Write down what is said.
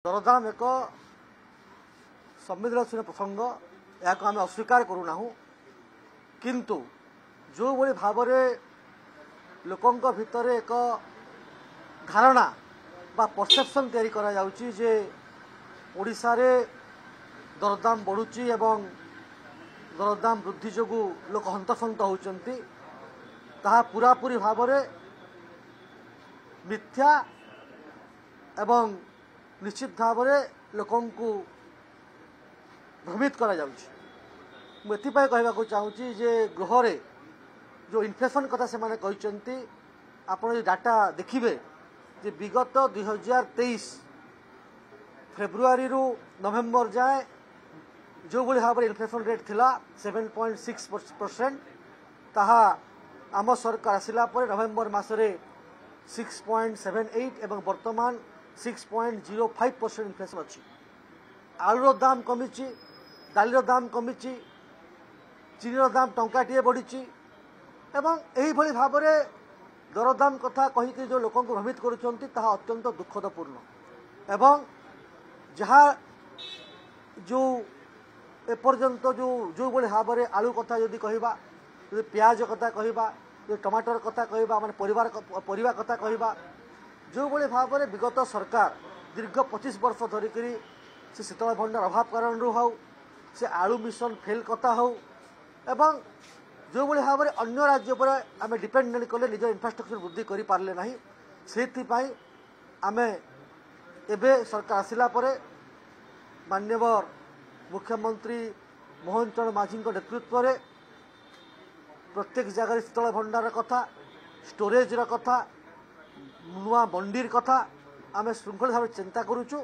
दरदाम एक संवेदनशील प्रसंग या आम अस्वीकार करूना किंतु जो भली भाव लोकों भितर एक धारणा बा परसेप्शन तैयारी करा जाउची जे ओडिशा रे दरदाम बढ़ुची एवं दरदाम वृद्धि जोगु लोक हंतसंत होउचंती ताहा पूरापूरी भाव मिथ्या एवं निश्चित भाव लोकों को भ्रमित करा जाउची। मु एथिपाई कहबाकू चाहूची जे गृह रे जो इन्फ्लेशन कथा से माने कहचंती आपण जो डाटा देखिबे जे विगत 2023 फेब्रुआरी रु नवेम्बर जाए जो भली भाव इन्फ्लेशन रेट थिला 7.6% ताहा आम सरकार आसिला पर नवेम्बर मासरे 6.78 एवं वर्तमान 6.05% इन्फ्लेशन अच्छी। आलूर दाम कमिची, डालीर दाम कमिची, चीनीर दाम टंकाटिए बढ़ी एवं यही भली भाव दरदाम कथा कहीकि जो लोक भ्रमित करुँच ताहा अत्यंत दुखदपूर्ण एवं जहाँ जो एपर्यंत जो भली भाव आलू कथा यदि कहबा यदि प्याज कथा कहबा यदि टमाटर कथा कहबा माने परिवा कथा कहबा जो भली भाव विगत सरकार दीर्घ 25 वर्ष धरिकी से शीतल भंडार अभाव कारण हो से आलू मिशन फेल कथा हो एवं जो भली भाव अन्य राज्य पर आम डिपेंडेंट कले निज इंफ्रास्ट्रक्चर वृद्धि कर पारे ना से आम एवं सरकार आसिला परे मान्यवर मुख्यमंत्री मोहन चरण माझी नेतृत्व में प्रत्येक जगह शीतल भंडार कथा स्टोरेज कथा नुआ मंडीर कथा आम श्रृंखला भाव चिंता करुचु।